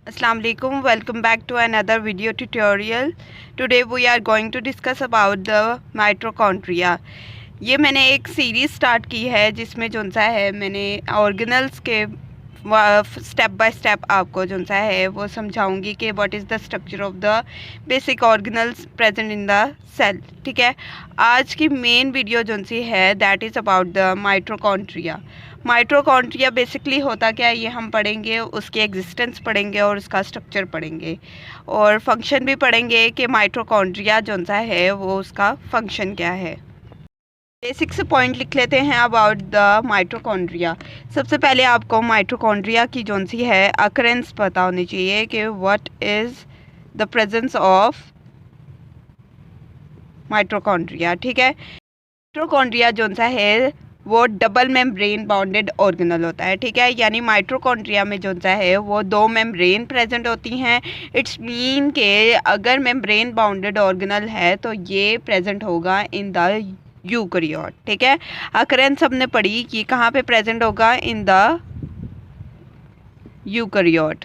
Assalamu alaikum. Welcome back to another video tutorial. Today we are going to discuss about the mitochondria. ये मैंने एक series start की है जिसमें जो सा है मैंने ऑर्गेनल्स के स्टेप बाय स्टेप आपको जो सा है वो समझाऊंगी कि what is the structure of the basic organelles present in the cell. ठीक है, आज की मेन वीडियो जो सी है that is about the mitochondria. Mitochondria basically होता क्या है ये हम पढ़ेंगे, उसकी एग्जिस्टेंस पढ़ेंगे और उसका स्ट्रक्चर पढ़ेंगे और फंक्शन भी पढ़ेंगे कि माइटोकॉन्ड्रिया जो सा है वो उसका फंक्शन क्या है। बेसिक से पॉइंट लिख लेते हैं अबाउट द माइटोकॉन्ड्रिया। सबसे पहले आपको माइटोकॉन्ड्रिया की जो सी है अकरेंस पता होनी चाहिए कि what is the presence of mitochondria. ठीक है, माइटोकॉन्ड्रिया जो सा है वो डबल मेम्ब्रेन बाउंडेड ऑर्गेनल होता है। ठीक है, यानी माइटोकॉन्ड्रिया में जो सा है वो दो मेम्ब्रेन प्रेजेंट होती हैं। इट्स मीन के अगर मेम्ब्रेन बाउंडेड ऑर्गेनल है तो ये प्रेजेंट होगा इन द यूकैरियोट। ठीक है, अकरेंस हमने पढ़ी कि कहाँ पे प्रेजेंट होगा, इन द यूकैरियोट।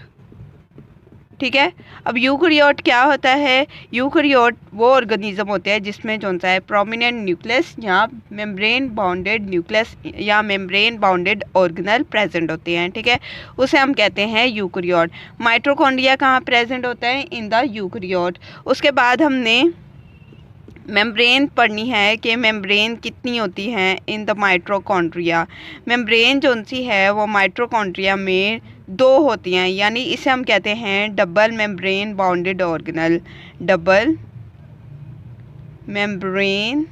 ठीक है, अब यूकैरियोट क्या होता है? यूकैरियोट वो ऑर्गेनिज्म होते हैं जिसमें जो सा है प्रोमिनेंट न्यूक्लियस या मेम्ब्रेन बाउंडेड न्यूक्लियस या मेम्ब्रेन बाउंडेड ऑर्गेनल प्रेजेंट होते हैं। ठीक है, उसे हम कहते हैं यूकैरियोट। माइटोकॉन्ड्रिया कहाँ प्रेजेंट होता है? In the eukaryote. उसके बाद हमने मेम्ब्रेन पढ़नी है कि मेम्ब्रेन कितनी होती हैं इन द माइटोकॉन्ड्रिया। मेम्ब्रेन जो सी है वो माइटोकॉन्ड्रिया में दो होती हैं, यानी इसे हम कहते हैं double membrane bounded organelle. Double membrane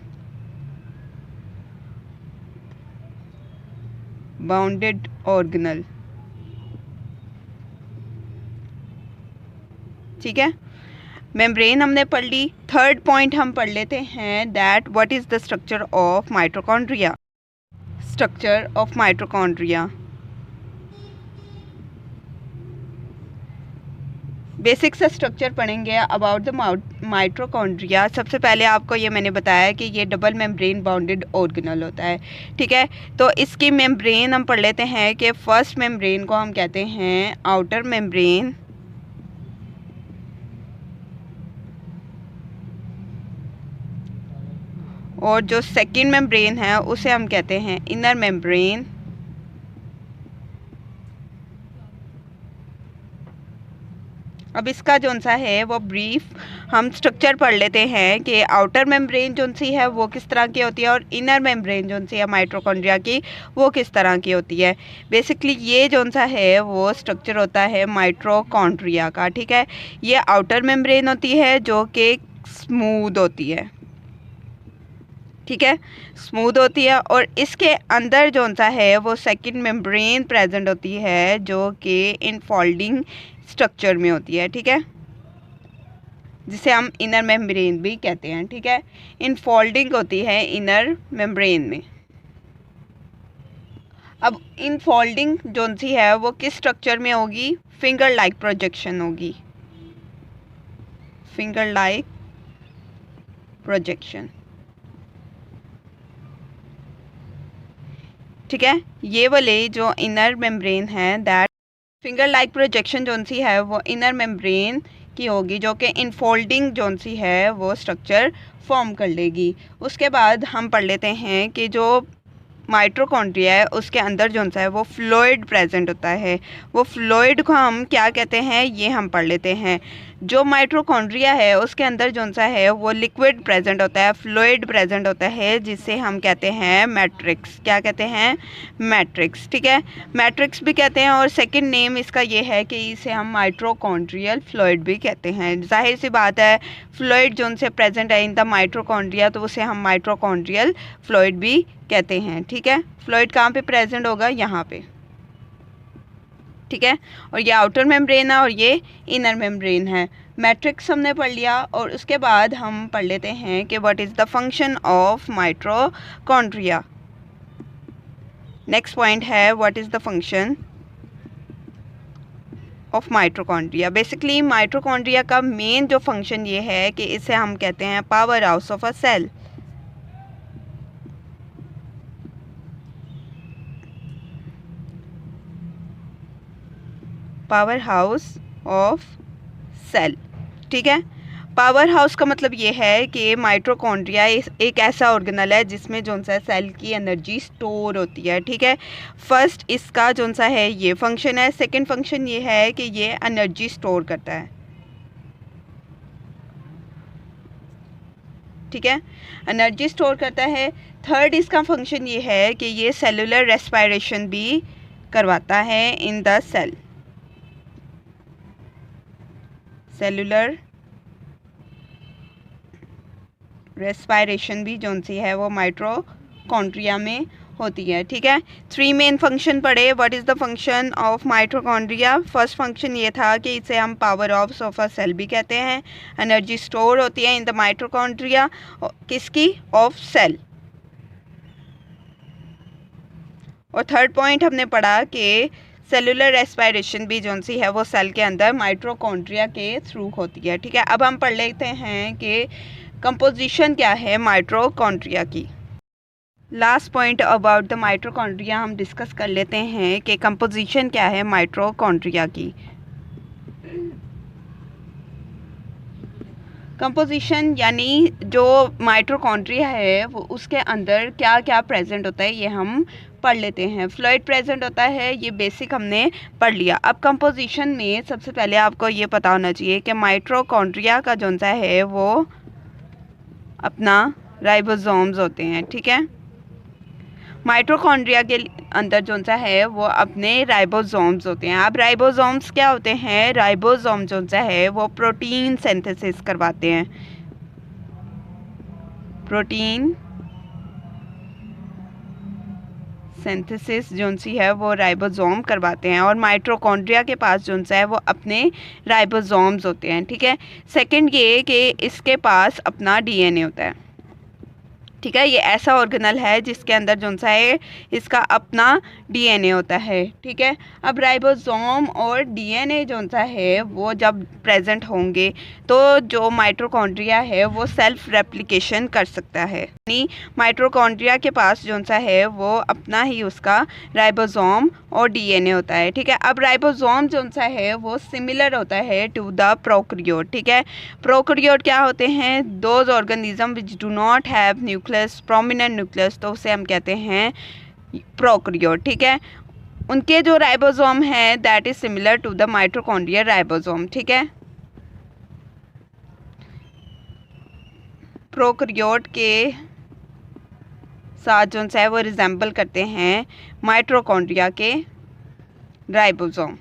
bounded organelle. ठीक है, मेम्ब्रेन हमने पढ़ ली। थर्ड पॉइंट हम पढ़ लेते हैं that what is the structure of mitochondria. Structure of mitochondria basic सा स्ट्रक्चर पढ़ेंगे अबाउट द माइटोकॉन्ड्रिया। सबसे पहले आपको ये मैंने बताया कि ये डबल मेम्ब्रेन बाउंडेड ऑर्गेनल होता है। ठीक है, तो इसकी मेम्ब्रेन हम पढ़ लेते हैं कि फर्स्ट मेम्ब्रेन को हम कहते हैं आउटर मेम्ब्रेन, और जो सेकेंड मेम्ब्रेन है उसे हम कहते हैं इनर मेम्ब्रेन। अब इसका जो सा है वो ब्रीफ हम स्ट्रक्चर पढ़ लेते हैं कि आउटर मेम्ब्रेन जो सी है वो किस तरह की होती है और इनर मेम्ब्रेन जो सी है माइटोकॉन्ड्रिया की वो किस तरह की होती है। बेसिकली ये जो सा है वो स्ट्रक्चर होता है माइटोकॉन्ड्रिया का। ठीक है, ये आउटर मेम्ब्रेन होती है जो कि स्मूथ होती है। ठीक है, स्मूथ होती है और इसके अंदर जो सा है वो सेकंड मेम्ब्रेन प्रेजेंट होती है जो कि इनफोल्डिंग स्ट्रक्चर में होती है। ठीक है, जिसे हम इनर मेम्ब्रेन भी कहते हैं। ठीक है, इनफोल्डिंग होती है इनर मेम्ब्रेन में। अब इनफोल्डिंग जो सी है वो किस स्ट्रक्चर में होगी? फिंगर लाइक प्रोजेक्शन होगी। Finger like projection. ठीक है, ये वाले जो इनर मेम्ब्रेन है दैट फिंगर लाइक प्रोजेक्शन जो सी है वो इनर मेम्ब्रेन की होगी जो कि इनफोल्डिंग जो सी है वो स्ट्रक्चर फॉर्म कर लेगी। उसके बाद हम पढ़ लेते हैं कि जो माइटोकॉन्ड्रिया है उसके अंदर जो सा है वो फ्लूइड प्रेजेंट होता है। वो फ्लूइड को हम क्या कहते हैं ये हम पढ़ लेते हैं। जो माइटोकॉन्ड्रिया है उसके अंदर जो सा है वो लिक्विड प्रेजेंट होता है, फ्लूइड प्रेजेंट होता है, जिसे हम कहते हैं मैट्रिक्स। क्या कहते हैं? मैट्रिक्स। ठीक है, मैट्रिक्स भी कहते हैं और सेकंड नेम इसका ये है कि इसे हम माइटोकॉन्ड्रियल फ्लूइड भी कहते हैं। जाहिर सी बात है, फ्लूइड जो से प्रेजेंट है इन द माइटोकॉन्ड्रिया तो उसे हम माइटोकॉन्ड्रियल फ्लूइड भी कहते हैं। ठीक है, फ्लूइड कहाँ पे प्रेजेंट होगा? यहाँ पे। ठीक है, और ये आउटर मेम्ब्रेन है और ये इनर मेम्ब्रेन है। मैट्रिक्स हमने पढ़ लिया और उसके बाद हम पढ़ लेते हैं कि what is the function of mitochondria. Next point है what is the function of mitochondria. Basically mitochondria का मेन जो फंक्शन ये है कि इसे हम कहते हैं power house of a cell. Power house of cell. ठीक है, पावर हाउस का मतलब ये है कि माइटोकॉन्ड्रिया एक ऐसा ऑर्गेनल है जिसमें जो सा सेल की एनर्जी स्टोर होती है। ठीक है, फर्स्ट इसका जो सा है ये फंक्शन है, सेकंड फंक्शन ये है कि ये एनर्जी स्टोर करता है। ठीक है, एनर्जी स्टोर करता है। थर्ड इसका फंक्शन ये है कि ये सेलुलर रेस्पिरेशन भी करवाता है in the cell. Cellular respiration भी जो सी है वो माइटोकॉन्ड्रिया में होती है। ठीक है, 3 मेन फंक्शन पढ़े। What is the function of mitochondria? First function ये था कि इसे हम पावर ऑफ अ सेल भी कहते हैं। एनर्जी स्टोर होती है इन द माइटोकॉन्ड्रिया, किसकी? Of cell. और थर्ड पॉइंट हमने पढ़ा कि सेलुलर रेस्पिरेशन भी जो सी है वो सेल के अंदर माइटोकॉन्ड्रिया के थ्रू होती है। ठीक है, अब हम पढ़ लेते हैं कि कंपोजिशन क्या है माइटोकॉन्ड्रिया की। Last point about the mitochondria हम डिस्कस कर लेते हैं कि कंपोजिशन क्या है माइटोकॉन्ड्रिया की। कंपोजिशन यानी जो माइटोकॉन्ड्रिया है वो उसके अंदर क्या क्या प्रेजेंट होता है ये हम पढ़ लेते हैं। फ्लूइड प्रेजेंट होता है, ये बेसिक हमने पढ़ लिया। अब कंपोजिशन में सबसे पहले आपको ये पता होना चाहिए कि माइटोकॉन्ड्रिया का जो सा है वो अपना राइबोसोम्स होते हैं। ठीक है, माइटोकॉन्ड्रिया के अंदर जो सा है वो अपने राइबोसोम्स होते हैं। अब राइबोसोम्स क्या होते हैं? राइबोसोम जो सा है वो प्रोटीन सिंथेसिस करवाते हैं। प्रोटीन सिंथेसिस जो सी है वो राइबोसोम करवाते हैं और माइटोकॉन्ड्रिया के पास जो सा है वो अपने राइबोसोम्स होते हैं। ठीक है, सेकंड ये कि इसके पास अपना डीएनए होता है। ठीक है, ये ऐसा ऑर्गेनल है जिसके अंदर जो सा है इसका अपना डीएनए होता है। ठीक है, अब राइबोसोम और डीएनए जो सा है वो जब प्रेजेंट होंगे तो जो माइटोकॉन्ड्रिया है वो सेल्फ रेप्लिकेशन कर सकता है। यानी माइटोकॉन्ड्रिया के पास जो सा है वो अपना ही उसका राइबोसोम और डीएनए होता है। ठीक है, अब राइबोसोम जो सा है वो सिमिलर होता है टू द प्रोकैरियोट। ठीक है, प्रोकैरियोट क्या होते हैं? Those organism which do not have nucleus, prominent nucleus, तो उसे हम कहते हैं प्रोकैरियोट। ठीक है, उनके जो राइबोसोम है that is similar to the mitochondrial ribosome. ठीक है, प्रोकैरियोट के साथ जो है वो रिजेंबल करते हैं माइटोकॉन्ड्रिया के राइबोसोम।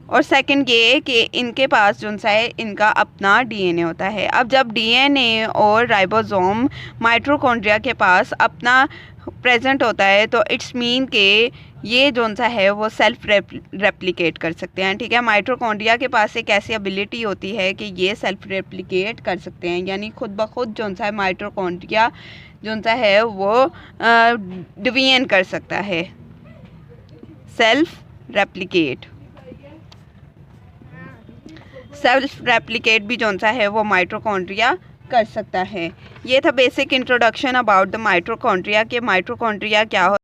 और सेकंड ये कि इनके पास जो सा है इनका अपना डीएनए होता है। अब जब डीएनए और राइबोसोम माइटोकॉन्ड्रिया के पास अपना प्रेजेंट होता है तो इट्स मीन के ये जो सा है वो सेल्फ रेप्लिकेट कर सकते हैं। ठीक है, माइटोकॉन्ड्रिया के पास एक ऐसी एबिलिटी होती है कि ये सेल्फ रेप्लिकेट कर सकते हैं, यानी खुद ब खुद जो सा है माइटोकॉन्ड्रिया जो सा है वो डिवीजन कर सकता है, सेल्फ रेप्लिकेट भी जो सा है वो माइटोकॉन्ड्रिया कर सकता है। ये था basic introduction about the mitochondria के माइटोकॉन्ड्रिया क्या हो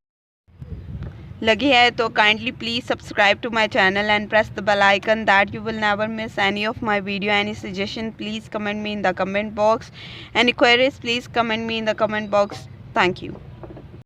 लगी है तो kindly please subscribe to my channel and press the bell icon that you will never miss any of my video. Any suggestion, please comment me in the comment box. Any queries, please comment me in the comment box. Thank you.